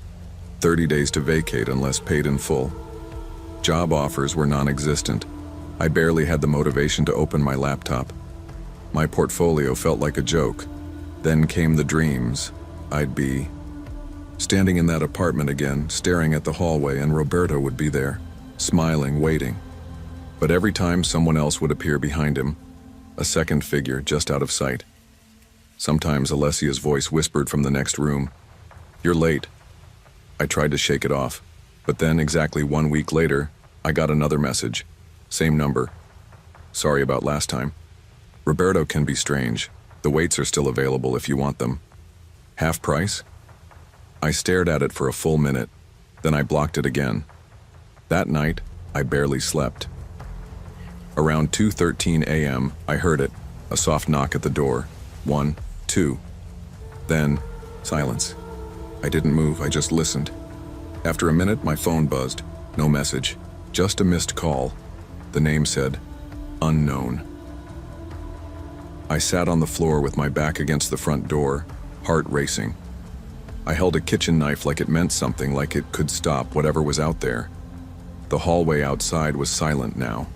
30 days to vacate unless paid in full. Job offers were non-existent. I barely had the motivation to open my laptop. My portfolio felt like a joke. Then came the dreams. I'd be standing in that apartment again, staring at the hallway, and Roberto would be there, smiling, waiting. But every time someone else would appear behind him, a second figure just out of sight. Sometimes Alessia's voice whispered from the next room, "You're late." I tried to shake it off, but then exactly 1 week later, I got another message. Same number. "Sorry about last time. Roberto can be strange. The weights are still available if you want them. Half price?" I stared at it for a full minute, then I blocked it again. That night, I barely slept. Around 2:13 a.m., I heard it, a soft knock at the door. 1, 2. Then, silence. I didn't move, I just listened. After a minute, my phone buzzed. No message, just a missed call. The name said, "Unknown." I sat on the floor with my back against the front door, heart racing. I held a kitchen knife like it meant something, like it could stop whatever was out there. The hallway outside was silent now.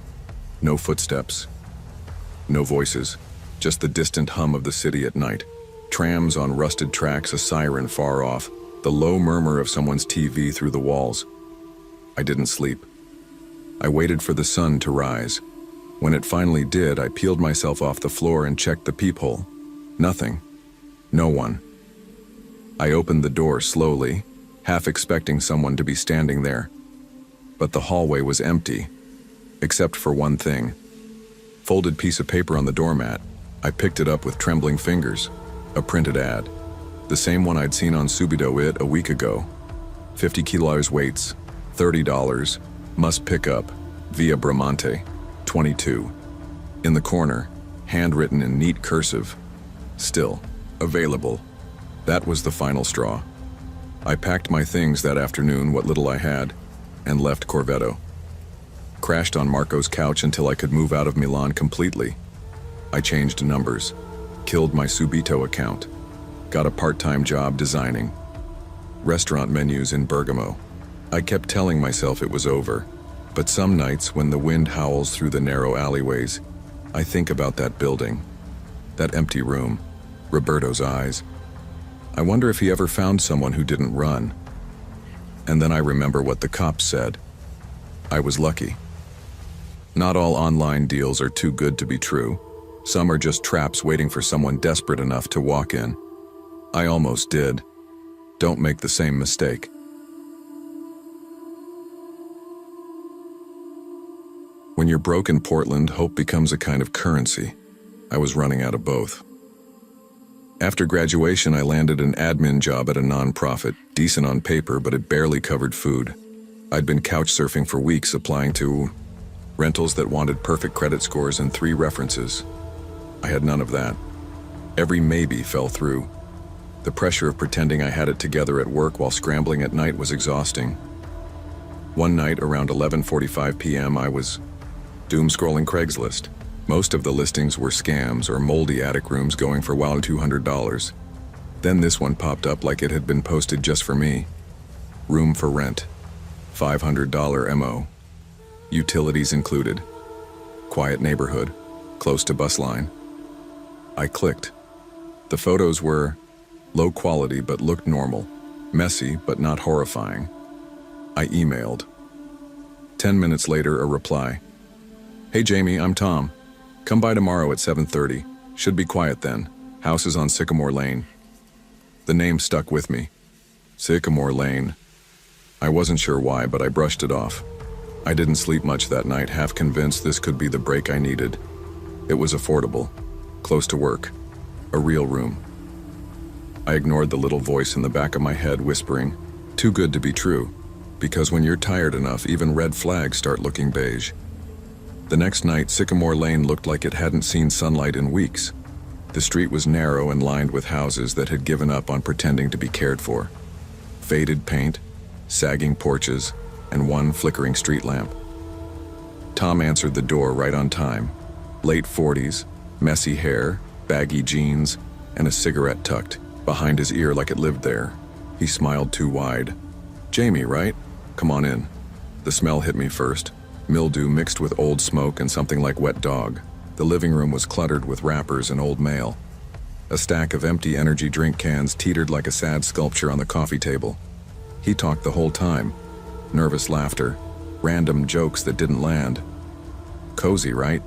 No footsteps. No voices. Just the distant hum of the city at night. Trams on rusted tracks, a siren far off, the low murmur of someone's TV through the walls. I didn't sleep. I waited for the sun to rise. When it finally did, I peeled myself off the floor and checked the peephole. Nothing. No one. I opened the door slowly, half expecting someone to be standing there. But the hallway was empty, except for one thing. Folded piece of paper on the doormat. I picked it up with trembling fingers. A printed ad. The same one I'd seen on Subito a week ago. 50 kilos weights, $30, must pick up, via Bramante, 22. In the corner, handwritten in neat cursive. Still, available. That was the final straw. I packed my things that afternoon, what little I had, and left Corvetto. Crashed on Marco's couch until I could move out of Milan completely. I changed numbers, killed my Subito account, got a part-time job designing restaurant menus in Bergamo. I kept telling myself it was over, but some nights when the wind howls through the narrow alleyways, I think about that building, that empty room, Roberto's eyes. I wonder if he ever found someone who didn't run. And then I remember what the cops said. I was lucky. Not all online deals are too good to be true. Some are just traps waiting for someone desperate enough to walk in. I almost did. Don't make the same mistake. When you're broke in Portland, hope becomes a kind of currency. I was running out of both. After graduation, I landed an admin job at a nonprofit, decent on paper, but it barely covered food. I'd been couch surfing for weeks, applying to rentals that wanted perfect credit scores and 3 references. I had none of that. Every maybe fell through. The pressure of pretending I had it together at work while scrambling at night was exhausting. One night around 11:45 p.m. I was doom-scrolling Craigslist. Most of the listings were scams or moldy attic rooms going for wild $200. Then this one popped up like it had been posted just for me. Room for rent. $500 MO. Utilities included. Quiet neighborhood. Close to bus line. I clicked. The photos were low quality but looked normal. Messy but not horrifying. I emailed. 10 minutes later, a reply. Hey Jamie, I'm Tom. Come by tomorrow at 7:30. Should be quiet then. House is on Sycamore Lane. The name stuck with me. Sycamore Lane. I wasn't sure why, but I brushed it off. I didn't sleep much that night, half convinced this could be the break I needed. It was affordable. Close to work. A real room. I ignored the little voice in the back of my head whispering, too good to be true. Because when you're tired enough, even red flags start looking beige. The next night, Sycamore Lane looked like it hadn't seen sunlight in weeks. The street was narrow and lined with houses that had given up on pretending to be cared for. Faded paint, sagging porches, and one flickering street lamp. Tom answered the door right on time. Late 40s, messy hair, baggy jeans, and a cigarette tucked behind his ear like it lived there. He smiled too wide. Jamie, right? Come on in. The smell hit me first. Mildew mixed with old smoke and something like wet dog. The living room was cluttered with wrappers and old mail. A stack of empty energy drink cans teetered like a sad sculpture on the coffee table. He talked the whole time. Nervous laughter. Random jokes that didn't land. Cozy, right?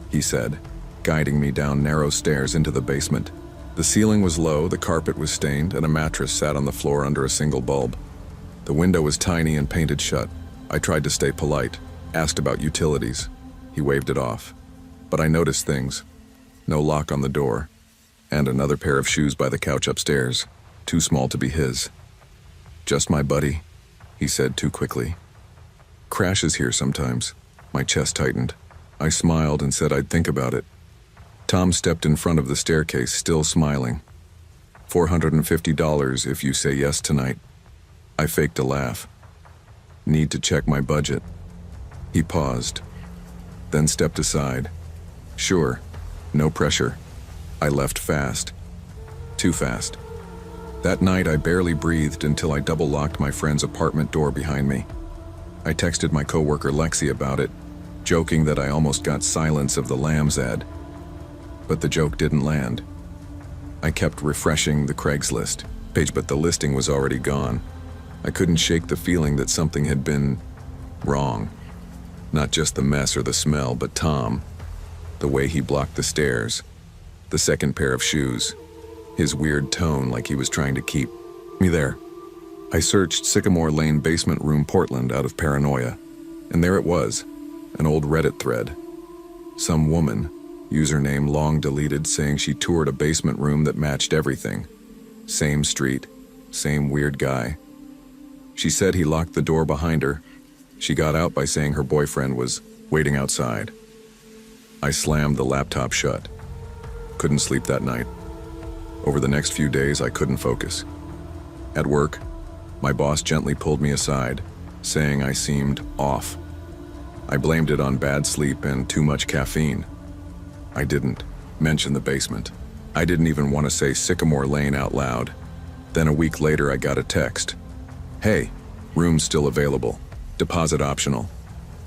He said, guiding me down narrow stairs into the basement. The ceiling was low, the carpet was stained, and a mattress sat on the floor under a single bulb. The window was tiny and painted shut. I tried to stay polite, asked about utilities. He waved it off. But I noticed things. No lock on the door, and another pair of shoes by the couch upstairs, too small to be his. Just my buddy, he said too quickly. Crashes here sometimes. My chest tightened. I smiled and said I'd think about it. Tom stepped in front of the staircase, still smiling. $450 if you say yes tonight. I faked a laugh. Need to check my budget. He paused, then stepped aside. Sure, no pressure. I left fast. Too fast. That night I barely breathed until I double-locked my friend's apartment door behind me. I texted my coworker Lexi about it, joking that I almost got Silence of the Lambs ad. But the joke didn't land. I kept refreshing the Craigslist page, but the listing was already gone. I couldn't shake the feeling that something had been wrong. Not just the mess or the smell, but Tom. The way he blocked the stairs. The second pair of shoes. His weird tone like he was trying to keep me there. I searched Sycamore Lane basement room Portland out of paranoia. And there it was, an old Reddit thread. Some woman, username long deleted, saying she toured a basement room that matched everything. Same street, same weird guy. She said he locked the door behind her. She got out by saying her boyfriend was waiting outside. I slammed the laptop shut. Couldn't sleep that night. Over the next few days, I couldn't focus. At work, my boss gently pulled me aside, saying I seemed off. I blamed it on bad sleep and too much caffeine. I didn't mention the basement. I didn't even want to say Sycamore Lane out loud. Then a week later, I got a text. Hey, room's still available. Deposit optional.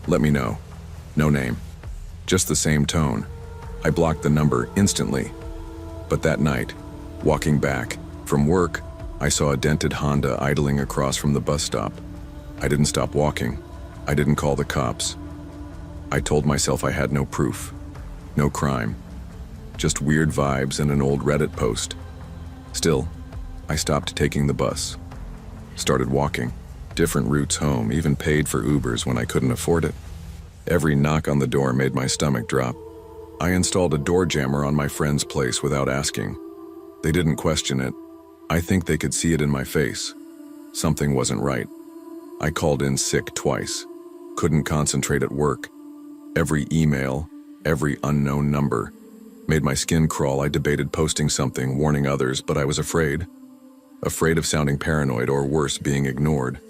Let me know. No name. Just the same tone. I blocked the number instantly. But that night, walking back from work, I saw a dented Honda idling across from the bus stop. I didn't stop walking. I didn't call the cops. I told myself I had no proof. No crime. Just weird vibes and an old Reddit post. Still, I stopped taking the bus. Started walking. Different routes home, even paid for Ubers when I couldn't afford it. Every knock on the door made my stomach drop. I installed a door jammer on my friend's place without asking. They didn't question it. I think they could see it in my face. Something wasn't right. I called in sick twice. Couldn't concentrate at work. Every email, every unknown number, made my skin crawl. I debated posting something, warning others, but I was afraid. Afraid of sounding paranoid or worse, being ignored.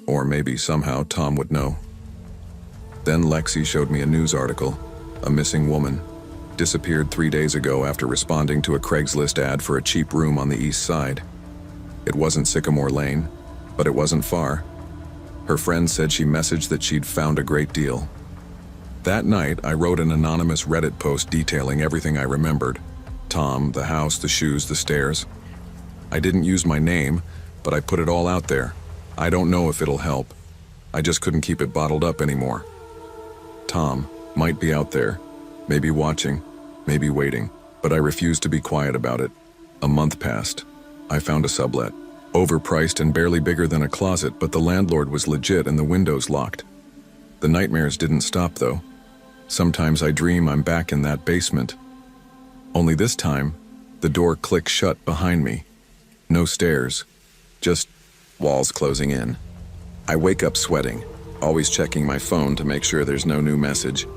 Or maybe somehow Tom would know. Then Lexi showed me a news article. A missing woman. Disappeared 3 days ago after responding to a Craigslist ad for a cheap room on the east side. It wasn't Sycamore Lane, but it wasn't far. Her friend said she messaged that she'd found a great deal. That night, I wrote an anonymous Reddit post detailing everything I remembered. Tom, the house, the shoes, the stairs. I didn't use my name, but I put it all out there. I don't know if it'll help. I just couldn't keep it bottled up anymore. Tom might be out there, maybe watching, maybe waiting, but I refused to be quiet about it. A month passed. I found a sublet. Overpriced and barely bigger than a closet, but the landlord was legit and the windows locked. The nightmares didn't stop though. Sometimes I dream I'm back in that basement. Only this time, the door clicks shut behind me. No stairs, just walls closing in. I wake up sweating, always checking my phone to make sure there's no new message.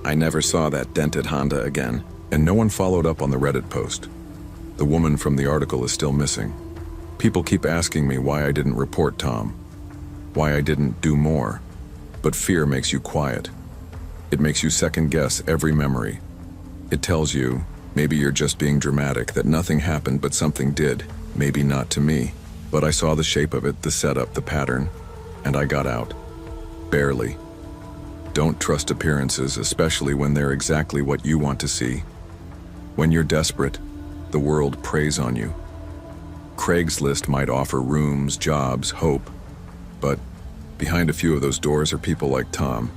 I never saw that dented Honda again, and no one followed up on the Reddit post. The woman from the article is still missing. People keep asking me why I didn't report Tom, why I didn't do more. But fear makes you quiet. It makes you second guess every memory. It tells you, maybe you're just being dramatic, that nothing happened but something did, maybe not to me. But I saw the shape of it, the setup, the pattern, and I got out. Barely. Don't trust appearances, especially when they're exactly what you want to see. When you're desperate, the world preys on you. Craigslist might offer rooms, jobs, hope, but behind a few of those doors are people like Tom,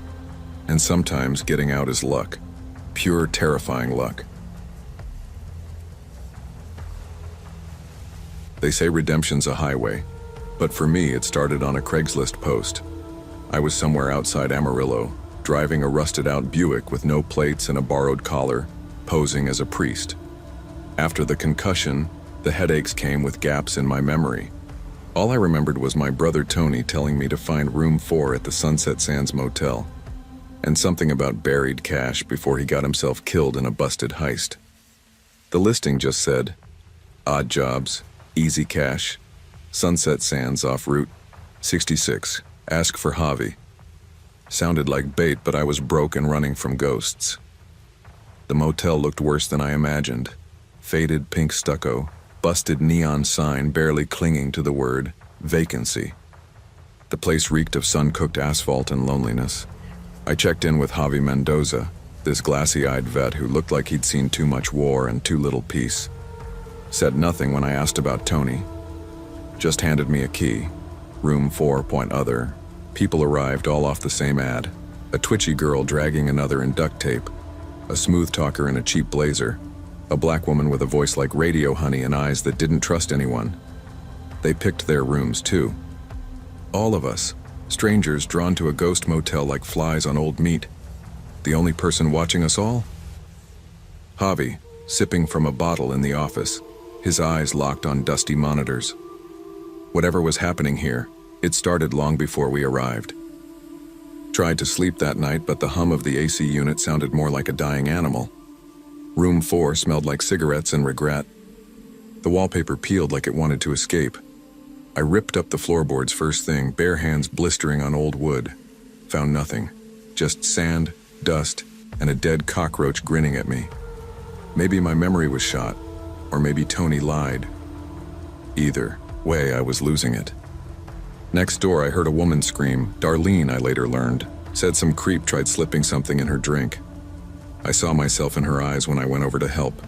and sometimes getting out is luck, pure terrifying luck. They say redemption's a highway, but for me it started on a Craigslist post. I was somewhere outside Amarillo, driving a rusted-out Buick with no plates and a borrowed collar, posing as a priest. After the concussion, the headaches came with gaps in my memory. All I remembered was my brother Tony telling me to find room 4 at the Sunset Sands Motel, and something about buried cash before he got himself killed in a busted heist. The listing just said, odd jobs, easy cash, Sunset Sands off Route 66, ask for Javi. Sounded like bait, but I was broke and running from ghosts. The motel looked worse than I imagined. Faded pink stucco, busted neon sign barely clinging to the word vacancy. The place reeked of sun-cooked asphalt and loneliness. I checked in with Javi Mendoza, this glassy-eyed vet who looked like he'd seen too much war and too little peace. Said nothing when I asked about Tony. Just handed me a key. Room 4. Other. People arrived all off the same ad. A twitchy girl dragging another in duct tape. A smooth talker in a cheap blazer. A black woman with a voice like radio honey and eyes that didn't trust anyone. They picked their rooms too. All of us, strangers drawn to a ghost motel like flies on old meat. The only person watching us all? Javi, sipping from a bottle in the office, his eyes locked on dusty monitors. Whatever was happening here, it started long before we arrived. Tried to sleep that night, but the hum of the AC unit sounded more like a dying animal. Room 4 smelled like cigarettes and regret. The wallpaper peeled like it wanted to escape. I ripped up the floorboards first thing, bare hands blistering on old wood. Found nothing. Just sand, dust, and a dead cockroach grinning at me. Maybe my memory was shot, or maybe Tony lied. Either way, I was losing it. Next door, I heard a woman scream. Darlene, I later learned, said some creep tried slipping something in her drink. I saw myself in her eyes when I went over to help.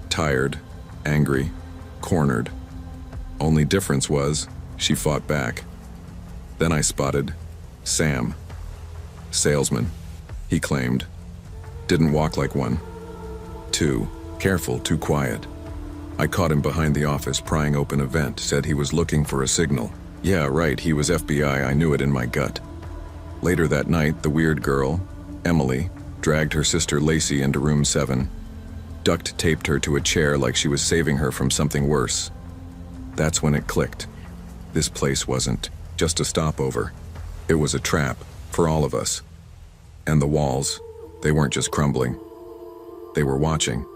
Tired, angry, cornered. Only difference was, she fought back. Then I spotted Sam. Salesman, he claimed. Didn't walk like one. Too careful, too quiet. I caught him behind the office prying open a vent, said he was looking for a signal. Yeah, right, he was FBI, I knew it in my gut. Later that night, the weird girl, Emily, dragged her sister Lacey into room 7, duct taped her to a chair like she was saving her from something worse. That's when it clicked. This place wasn't just a stopover. It was a trap for all of us. And the walls, they weren't just crumbling. They were watching.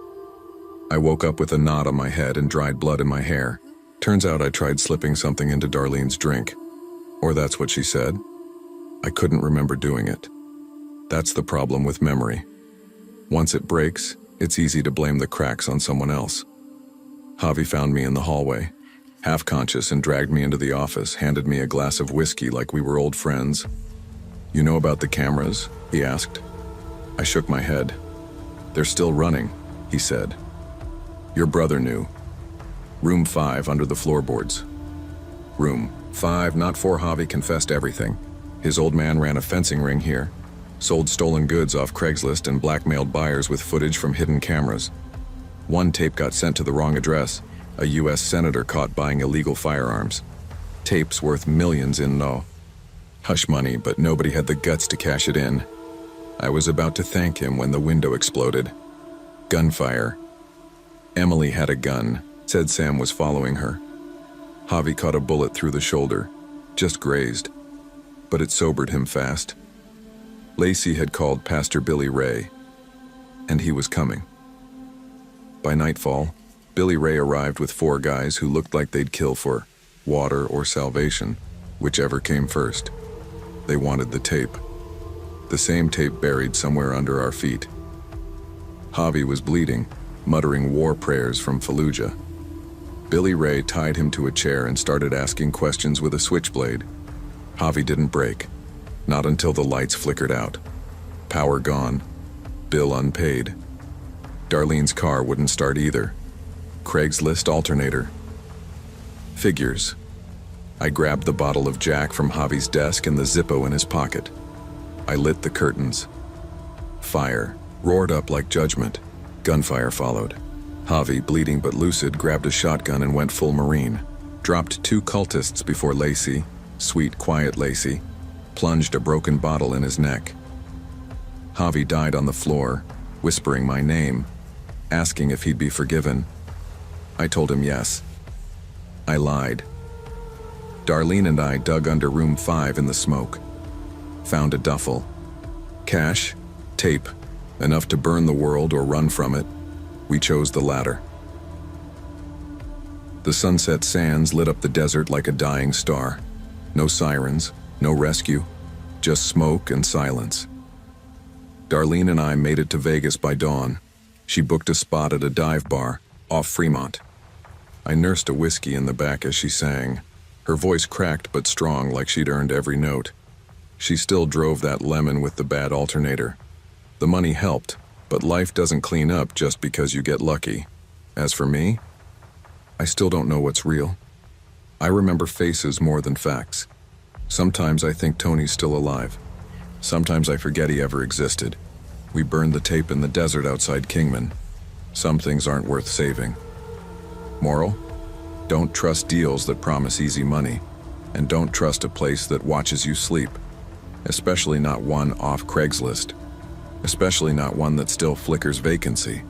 I woke up with a knot on my head and dried blood in my hair. Turns out I tried slipping something into Darlene's drink. Or that's what she said. I couldn't remember doing it. That's the problem with memory. Once it breaks, it's easy to blame the cracks on someone else. Javi found me in the hallway, half-conscious, and dragged me into the office, handed me a glass of whiskey like we were old friends. You know about the cameras? He asked. I shook my head. They're still running, he said. Your brother knew. Room 5 under the floorboards. Room 5, not 4. Javi confessed everything. His old man ran a fencing ring here, sold stolen goods off Craigslist, and blackmailed buyers with footage from hidden cameras. One tape got sent to the wrong address, a U.S. senator caught buying illegal firearms. Tapes worth millions in hush money, but nobody had the guts to cash it in. I was about to thank him when the window exploded. Gunfire. Emily had a gun, said Sam was following her. Javi caught a bullet through the shoulder, just grazed, but it sobered him fast. Lacey had called Pastor Billy Ray, and he was coming. By nightfall, Billy Ray arrived with 4 guys who looked like they'd kill for water or salvation, whichever came first. They wanted the tape. The same tape buried somewhere under our feet. Javi was bleeding, muttering war prayers from Fallujah. Billy Ray tied him to a chair and started asking questions with a switchblade. Javi didn't break, not until the lights flickered out. Power gone, bill unpaid. Darlene's car wouldn't start either. Craigslist alternator. Figures. I grabbed the bottle of Jack from Javi's desk and the Zippo in his pocket. I lit the curtains. Fire roared up like judgment. Gunfire followed. Javi, bleeding but lucid, grabbed a shotgun and went full Marine. Dropped 2 cultists before Lacey, sweet, quiet Lacey, plunged a broken bottle in his neck. Javi died on the floor, whispering my name, asking if he'd be forgiven. I told him yes. I lied. Darlene and I dug under room 5 in the smoke. Found a duffel. Cash, tape, enough to burn the world or run from it. We chose the latter. The sunset sands lit up the desert like a dying star. No sirens, no rescue, just smoke and silence. Darlene and I made it to Vegas by dawn. She booked a spot at a dive bar, off Fremont. I nursed a whiskey in the back as she sang. Her voice cracked but strong, like she'd earned every note. She still drove that lemon with the bad alternator. The money helped, but life doesn't clean up just because you get lucky. As for me, I still don't know what's real. I remember faces more than facts. Sometimes I think Tony's still alive. Sometimes I forget he ever existed. We burned the tape in the desert outside Kingman. Some things aren't worth saving. Moral? Don't trust deals that promise easy money, and don't trust a place that watches you sleep, especially not one off Craigslist, especially not one that still flickers vacancy.